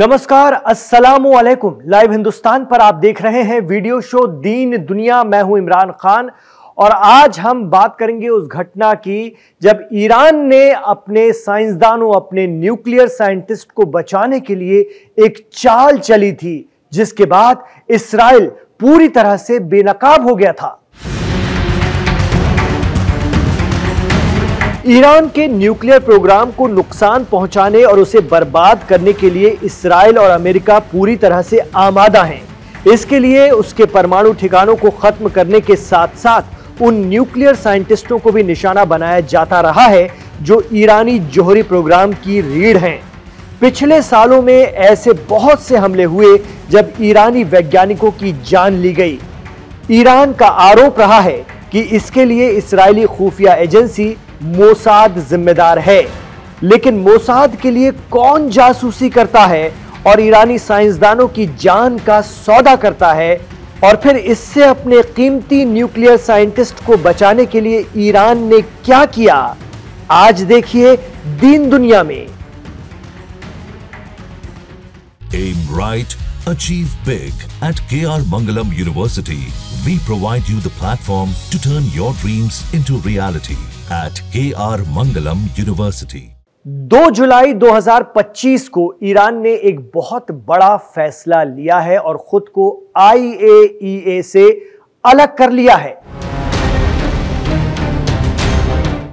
नमस्कार, अस्सलामु अलैकुम। लाइव हिंदुस्तान पर आप देख रहे हैं वीडियो शो दीन दुनिया। मैं हूं इमरान खान और आज हम बात करेंगे उस घटना की जब ईरान ने अपने साइंसदानों, अपने न्यूक्लियर साइंटिस्ट को बचाने के लिए एक चाल चली थी, जिसके बाद इस्राइल पूरी तरह से बेनकाब हो गया था। ईरान के न्यूक्लियर प्रोग्राम को नुकसान पहुंचाने और उसे बर्बाद करने के लिए इस्राइल और अमेरिका पूरी तरह से आमादा हैं। इसके लिए उसके परमाणु ठिकानों को खत्म करने के साथ साथ उन न्यूक्लियर साइंटिस्टों को भी निशाना बनाया जाता रहा है जो ईरानी जौहरी प्रोग्राम की रीढ़ हैं। पिछले सालों में ऐसे बहुत से हमले हुए जब ईरानी वैज्ञानिकों की जान ली गई। ईरान का आरोप रहा है कि इसके लिए इस्राएली खुफिया एजेंसी मोसाद जिम्मेदार है, लेकिन मोसाद के लिए कौन जासूसी करता है और ईरानी साइंसदानों की जान का सौदा करता है, और फिर इससे अपने कीमती न्यूक्लियर साइंटिस्ट को बचाने के लिए ईरान ने क्या किया, आज देखिए दीन दुनिया में। Aim right, achieve big. At KR Mangalam University, we provide you the platform to turn your dreams into reality. At KR Mangalam University. 2 जुलाई 2025 को ईरान ने एक बहुत बड़ा फैसला लिया है और खुद को IAEA से अलग कर लिया है।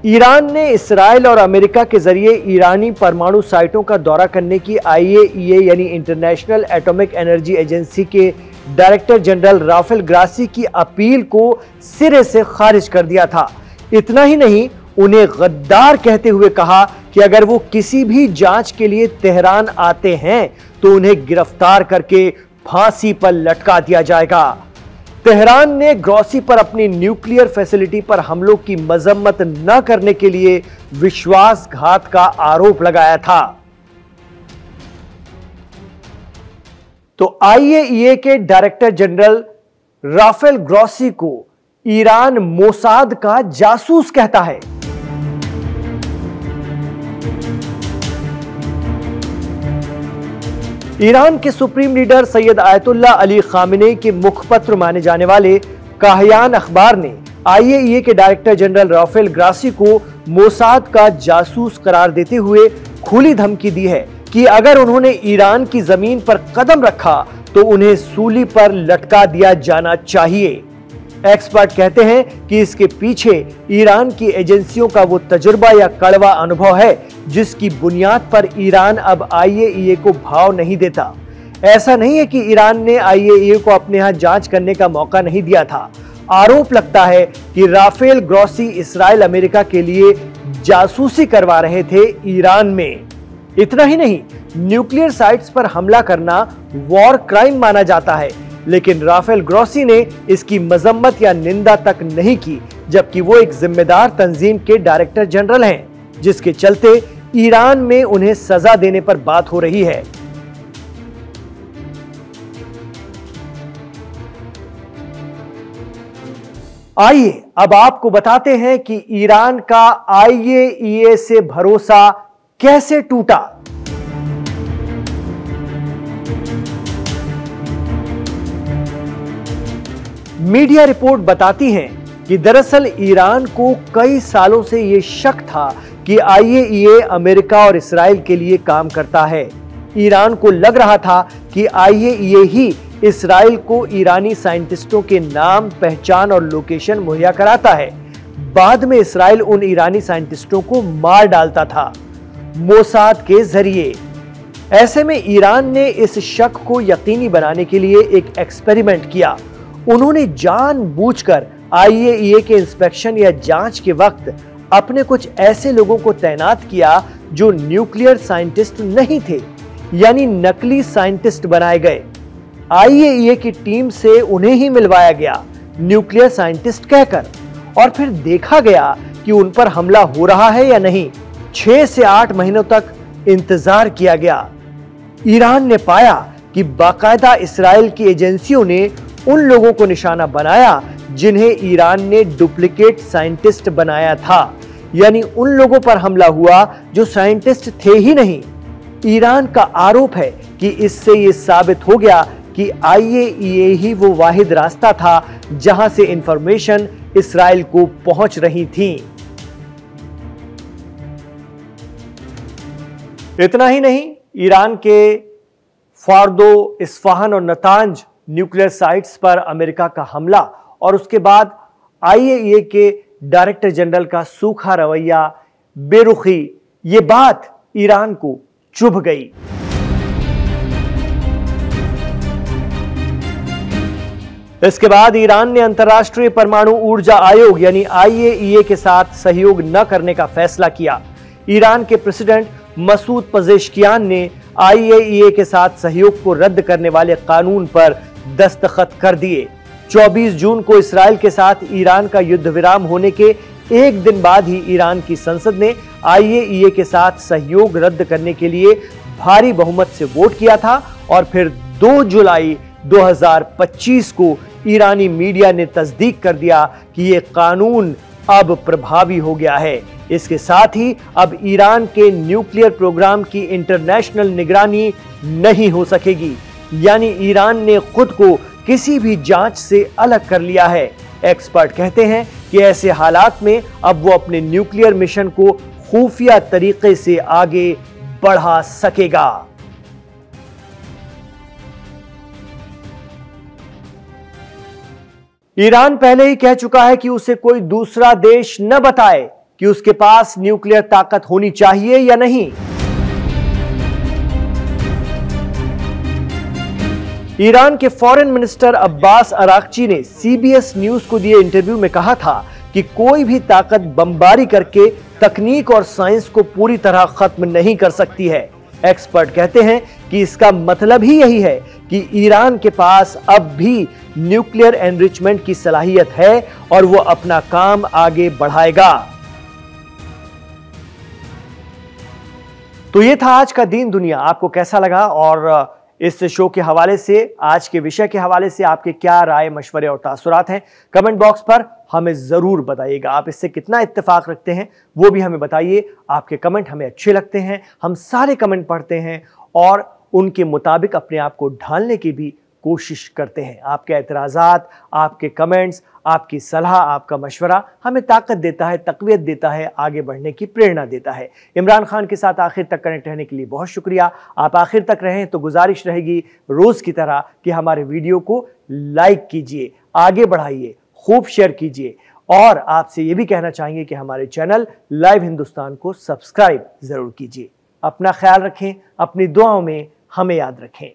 ईरान ने इस्राइल और अमेरिका के जरिए ईरानी परमाणु साइटों का दौरा करने की IAEA यानी इंटरनेशनल एटॉमिक एनर्जी एजेंसी के डायरेक्टर जनरल राफेल ग्रासी की अपील को सिरे से खारिज कर दिया था। इतना ही नहीं, उन्हें गद्दार कहते हुए कहा कि अगर वो किसी भी जांच के लिए तेहरान आते हैं तो उन्हें गिरफ्तार करके फांसी पर लटका दिया जाएगा। तेहरान ने ग्रॉसी पर अपनी न्यूक्लियर फैसिलिटी पर हमलों की मजम्मत न करने के लिए विश्वासघात का आरोप लगाया था। तो IAEA के डायरेक्टर जनरल राफेल ग्रॉसी को ईरान मोसाद का जासूस कहता है। ईरान के supreme leader Syed Ayatollah Ali Khamenei के मुखपत्र माने जाने वाले काहयान अखबार ने IAEA के डायरेक्टर जनरल राफेल ग्रासी को मोसाद का जासूस करार देते हुए खुली धमकी दी है कि अगर उन्होंने ईरान की जमीन पर कदम रखा तो उन्हें सूली पर लटका दिया जाना चाहिए। एक्सपर्ट कहते हैं कि इसके पीछे ईरान की एजेंसियों का वो तजुर्बा या कड़वा अनुभव है जिसकी बुनियाद पर ईरान अब IAEA को भाव नहीं देता। ऐसा नहीं है कि ईरान ने IAEA को अपने यहां जांच करने का मौका नहीं दिया था। आरोप लगता है कि राफेल ग्रॉसी इस्राइल अमेरिका के लिए जासूसी करवा रहे थे ईरान में। इतना ही नहीं, न्यूक्लियर साइट्स पर हमला करना वॉर क्राइम माना जाता है, लेकिन राफेल ग्रॉसी ने इसकी मजम्मत या निंदा तक नहीं की, जबकि वो एक जिम्मेदार तंजीम के डायरेक्टर जनरल हैं, जिसके चलते ईरान में उन्हें सजा देने पर बात हो रही है। आइए अब आपको बताते हैं कि ईरान का IAEA से भरोसा कैसे टूटा। मीडिया रिपोर्ट बताती हैं कि दरअसल ईरान को कई सालों से यह शक था कि IAEA अमेरिका और इस्राइल के लिए काम करता है। ईरान को लग रहा था कि IAEA ही इस्राइल को ईरानी साइंटिस्टों के नाम, पहचान और लोकेशन मुहैया कराता है। बाद में इस्राइल उन ईरानी साइंटिस्टों को मार डालता था मोसाद के जरिए। ऐसे में ईरान ने इस शक को यकीनी बनाने के लिए एक एक्सपेरिमेंट किया। उन्होंने जानबूझकर IAEA के इंस्पेक्शन या जांच के वक्त अपने कुछ ऐसे लोगों को तैनात किया जो न्यूक्लियर साइंटिस्ट नहीं थे, यानी नकली साइंटिस्ट बनाए गए। IAEA की टीम से उन्हें ही मिलवाया गया न्यूक्लियर साइंटिस्ट कहकर, और फिर देखा गया कि उन पर हमला हो रहा है या नहीं। 6 से 8 महीनों तक इंतजार किया गया। ईरान ने पाया कि बाकायदा इस्राइल की एजेंसियों ने उन लोगों को निशाना बनाया जिन्हें ईरान ने डुप्लीकेट साइंटिस्ट बनाया था, यानी उन लोगों पर हमला हुआ जो साइंटिस्ट थे ही नहीं। ईरान का आरोप है कि इससे ये साबित हो गया कि IAEA ही वो वाहिद रास्ता था जहां से इंफॉर्मेशन इस्राइल को पहुंच रही थी। इतना ही नहीं, ईरान के फार्दो, इस्फहान और नतांज न्यूक्लियर साइट्स पर अमेरिका का हमला और उसके बाद IAEA के डायरेक्टर जनरल का सूखा रवैया, बेरुखी, ये बात ईरान को चुभ गई। इसके बाद ईरान ने अंतर्राष्ट्रीय परमाणु ऊर्जा आयोग यानी IAEA के साथ सहयोग न करने का फैसला किया। ईरान के प्रेसिडेंट मसूद पजेश्कियान ने IAEA के साथ सहयोग को रद्द करने वाले कानून पर दस्तखत कर दिए। 24 जून को इस्राइल के साथ ईरान का युद्ध विराम होने के एक दिन बाद ही ईरान की संसद ने IAEA के साथ सहयोग रद्द करने के लिए भारी बहुमत से वोट किया था और फिर 2 जुलाई 2025 को ईरानी मीडिया ने तस्दीक कर दिया कि यह कानून अब प्रभावी हो गया है। इसके साथ ही अब ईरान के न्यूक्लियर प्रोग्राम की इंटरनेशनल निगरानी नहीं हो सकेगी, यानी ईरान ने खुद को किसी भी जांच से अलग कर लिया है। एक्सपर्ट कहते हैं कि ऐसे हालात में अब वो अपने न्यूक्लियर मिशन को खुफिया तरीके से आगे बढ़ा सकेगा। ईरान पहले ही कह चुका है कि उसे कोई दूसरा देश न बताए कि उसके पास न्यूक्लियर ताकत होनी चाहिए या नहीं। ईरान के फॉरेन मिनिस्टर अब्बास अराक्ची ने CBS न्यूज को दिए इंटरव्यू में कहा था कि कोई भी ताकत बमबारी करके तकनीक और साइंस को पूरी तरह खत्म नहीं कर सकती है। एक्सपर्ट कहते हैं कि इसका मतलब ही यही है कि ईरान के पास अब भी न्यूक्लियर एनरिचमेंट की सलाहियत है और वो अपना काम आगे बढ़ाएगा। तो ये था आज का दीन दुनिया। आपको कैसा लगा और इस शो के हवाले से, आज के विषय के हवाले से आपके क्या राय, मशवरे और तासुरात हैं, कमेंट बॉक्स पर हमें जरूर बताइएगा। आप इससे कितना इत्तेफाक रखते हैं वो भी हमें बताइए। आपके कमेंट हमें अच्छे लगते हैं, हम सारे कमेंट पढ़ते हैं और उनके मुताबिक अपने आप को ढालने की भी कोशिश करते हैं। आपके एतराज़ात, आपके कमेंट्स, आपकी सलाह, आपका मशवरा हमें ताकत देता है, तक़वियत देता है, आगे बढ़ने की प्रेरणा देता है। इमरान खान के साथ आखिर तक कनेक्ट रहने के लिए बहुत शुक्रिया। आप आखिर तक रहें तो गुजारिश रहेगी रोज़ की तरह कि हमारे वीडियो को लाइक कीजिए, आगे बढ़ाइए, खूब शेयर कीजिए और आपसे ये भी कहना चाहेंगे कि हमारे चैनल लाइव हिंदुस्तान को सब्सक्राइब ज़रूर कीजिए। अपना ख्याल रखें, अपनी दुआओं में हमें याद रखें।